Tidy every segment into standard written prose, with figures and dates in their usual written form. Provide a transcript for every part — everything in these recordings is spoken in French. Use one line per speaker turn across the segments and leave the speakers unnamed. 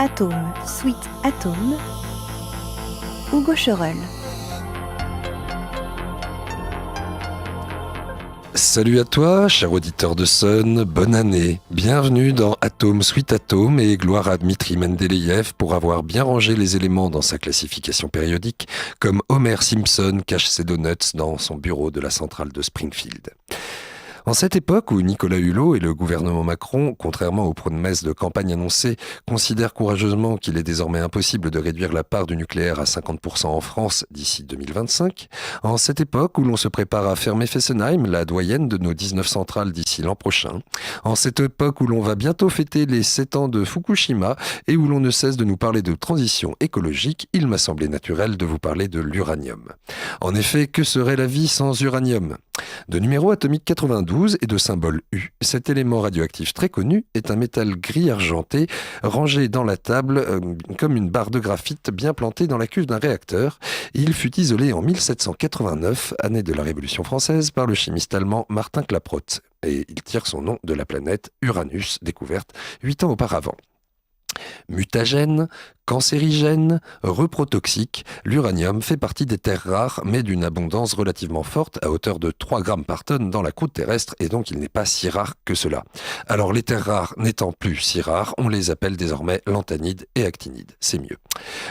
Atome, Sweet Atome, Hugo Chorel.
Salut à toi, cher auditeur de Sun, bonne année. Bienvenue dans Atome, Sweet Atome et gloire à Dmitri Mendeleïev pour avoir bien rangé les éléments dans sa classification périodique, comme Homer Simpson cache ses donuts dans son bureau de la centrale de Springfield. En cette époque où Nicolas Hulot et le gouvernement Macron, contrairement aux promesses de campagne annoncées, considèrent courageusement qu'il est désormais impossible de réduire la part du nucléaire à 50% en France d'ici 2025, en cette époque où l'on se prépare à fermer Fessenheim, la doyenne de nos 19 centrales d'ici l'an prochain, en cette époque où l'on va bientôt fêter les 7 ans de Fukushima et où l'on ne cesse de nous parler de transition écologique, il m'a semblé naturel de vous parler de l'uranium. En effet, que serait la vie sans uranium ? De numéro atomique 92 et de symbole U, cet élément radioactif très connu est un métal gris argenté rangé dans la table comme une barre de graphite bien plantée dans la cuve d'un réacteur. Il fut isolé en 1789, année de la Révolution française, par le chimiste allemand Martin Klaproth. Et il tire son nom de la planète Uranus, découverte 8 ans auparavant. Mutagène, cancérigène, reprotoxique, l'uranium fait partie des terres rares mais d'une abondance relativement forte à hauteur de 3 grammes par tonne dans la croûte terrestre et donc il n'est pas si rare que cela. Alors les terres rares n'étant plus si rares, on les appelle désormais lanthanide et actinide, c'est mieux.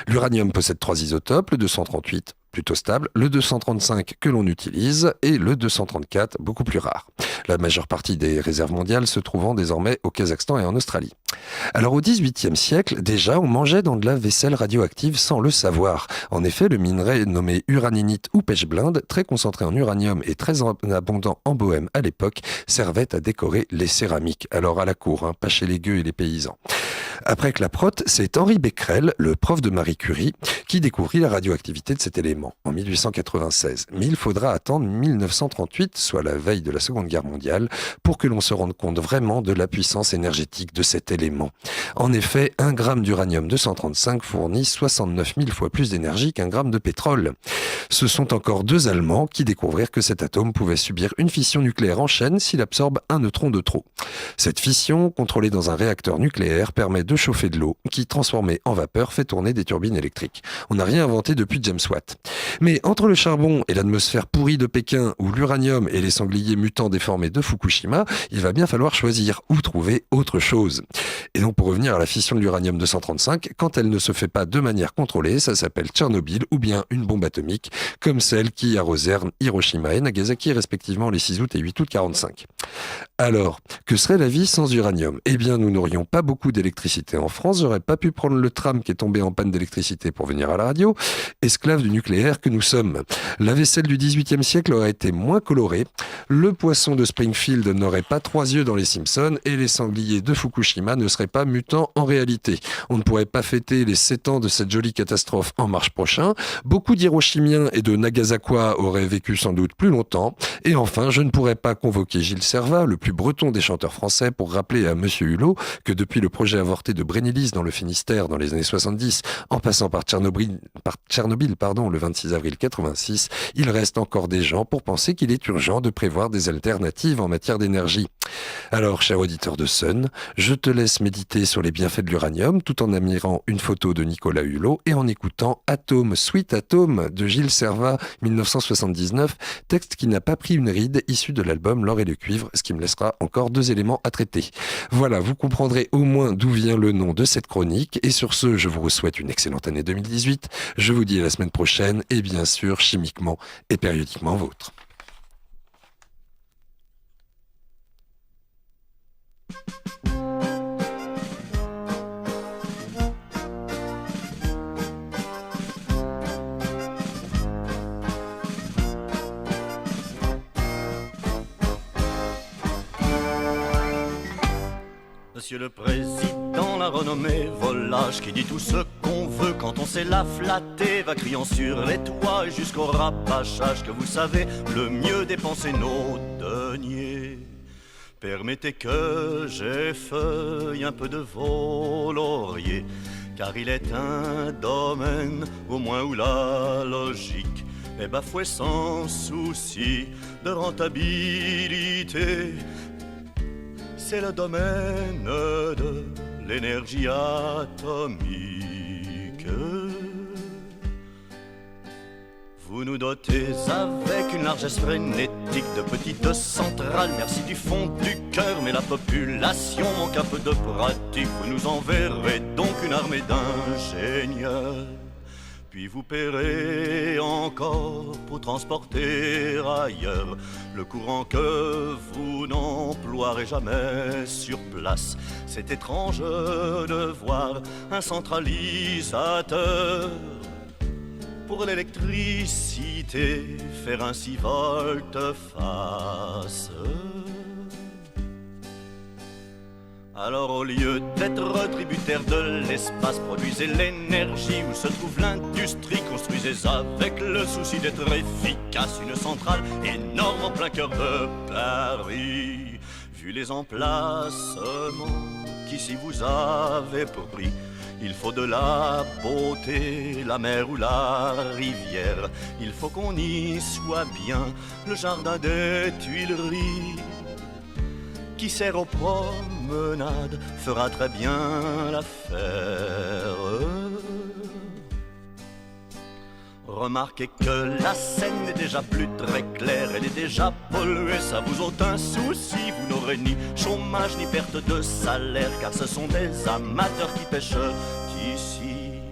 L'uranium possède 3 isotopes, le 238 plutôt stable, le 235 que l'on utilise et le 234 beaucoup plus rare. La majeure partie des réserves mondiales se trouvant désormais au Kazakhstan et en Australie. Alors au XVIIIe siècle, déjà, on mangeait dans de la vaisselle radioactive sans le savoir. En effet, le minerai nommé uraninite ou pêche-blinde, très concentré en uranium et très abondant en Bohème à l'époque, servait à décorer les céramiques. Alors à la cour, pas chez les gueux et les paysans. Après Klaproth, c'est Henri Becquerel, le prof de Marie Curie, qui découvrit la radioactivité de cet élément en 1896. Mais il faudra attendre 1938, soit la veille de la Seconde Guerre mondiale, pour que l'on se rende compte vraiment de la puissance énergétique de cet élément. En effet, 1 gramme d'uranium-235 fournit 69 000 fois plus d'énergie qu'un gramme de pétrole. Ce sont encore 2 Allemands qui découvrirent que cet atome pouvait subir une fission nucléaire en chaîne s'il absorbe un neutron de trop. Cette fission, contrôlée dans un réacteur nucléaire, permet de chauffer de l'eau qui, transformée en vapeur, fait tourner des turbines électriques. On n'a rien inventé depuis James Watt. Mais entre le charbon et l'atmosphère pourrie de Pékin ou l'uranium et les sangliers mutants déformés de Fukushima, il va bien falloir choisir ou trouver autre chose. Et donc pour revenir à la fission de l'uranium-235, quand elle ne se fait pas de manière contrôlée, ça s'appelle Tchernobyl ou bien une bombe atomique, comme celle qui arrosèrent Hiroshima et Nagasaki respectivement les 6 août et 8 août 1945. Alors, que serait la vie sans uranium ? Eh bien, nous n'aurions pas beaucoup d'électricité en France, j'aurais pas pu prendre le tram qui est tombé en panne d'électricité pour venir à la radio, esclave du nucléaire que nous sommes. La vaisselle du XVIIIe siècle aurait été moins colorée, le poisson de Springfield n'aurait pas 3 yeux dans les Simpsons et les sangliers de Fukushima ne seraient pas mutants en réalité. On ne pourrait pas fêter les 7 ans de cette jolie catastrophe en mars prochain, beaucoup d'Hiroshimiens et de Nagasakois auraient vécu sans doute plus longtemps, et enfin, je ne pourrais pas convoquer Gilles Servat, le plus breton des chanteurs français, pour rappeler à Monsieur Hulot que depuis le projet avorté de Brennilis dans le Finistère dans les années 70, en passant par Tchernobyl, le 26 avril 86, il reste encore des gens pour penser qu'il est urgent de prévoir des alternatives en matière d'énergie. Alors, cher auditeur de Sun, je te laisse méditer sur les bienfaits de l'uranium tout en admirant une photo de Nicolas Hulot et en écoutant Atome, Sweet Atome de Gilles Servat, 1979, texte qui n'a pas pris une ride, issu de l'album L'or et le cuivre, ce qui me laissera encore 2 éléments à traiter. Voilà, vous comprendrez au moins d'où vient le nom de cette chronique, et sur ce, je vous souhaite une excellente année 2018, je vous dis à la semaine prochaine, et bien sûr, chimiquement et périodiquement vôtre.
Monsieur le Président, la renommée volage qui dit tout ce qu'on veut quand on sait la flatter, va criant sur les toits et jusqu'au rabâchage que vous savez le mieux dépenser nos deniers. Permettez que j'effeuille un peu de vos lauriers, car il est un domaine au moins où la logique est bafouée sans souci de rentabilité. C'est le domaine de l'énergie atomique. Vous nous dotez avec une largesse frénétique de petites centrales, merci du fond du cœur, mais la population manque un peu de pratique. Vous nous enverrez donc une armée d'ingénieurs, puis vous paierez encore pour transporter ailleurs le courant que vous n'emploierez jamais sur place. C'est étrange de voir un centralisateur pour l'électricité faire ainsi volte-face. Alors au lieu d'être tributaire de l'espace, produisez l'énergie où se trouve l'industrie, construisez avec le souci d'être efficace une centrale énorme en plein cœur de Paris. Vu les emplacements qu'ici vous avez pour prix, il faut de la beauté, la mer ou la rivière. Il faut qu'on y soit bien, le jardin des Tuileries, qui sert aux promenades, fera très bien l'affaire. Remarquez que la Seine n'est déjà plus très claire, elle est déjà polluée, ça vous ôte un souci. Vous n'aurez ni chômage ni perte de salaire, car ce sont des amateurs qui pêchent ici.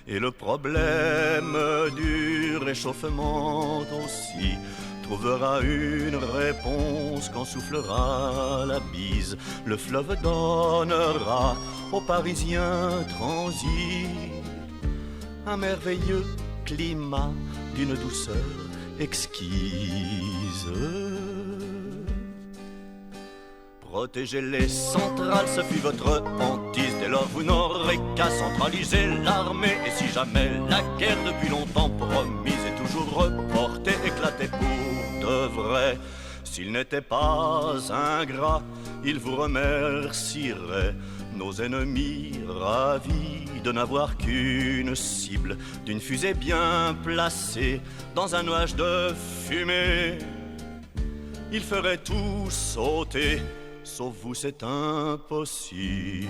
Et le problème du réchauffement aussi trouvera une réponse quand soufflera la bise. Le fleuve donnera aux Parisiens transis un merveilleux climat d'une douceur exquise. Protégez les centrales, ce fut votre hantise. Dès lors vous n'aurez qu'à centraliser l'armée. Et si jamais la guerre depuis longtemps promise est toujours reportée, éclatée pour de vrai, s'il n'était pas ingrat, il vous remercierait. Nos ennemis ravis de n'avoir qu'une cible, d'une fusée bien placée dans un nuage de fumée, ils feraient tout sauter, sauf vous c'est impossible.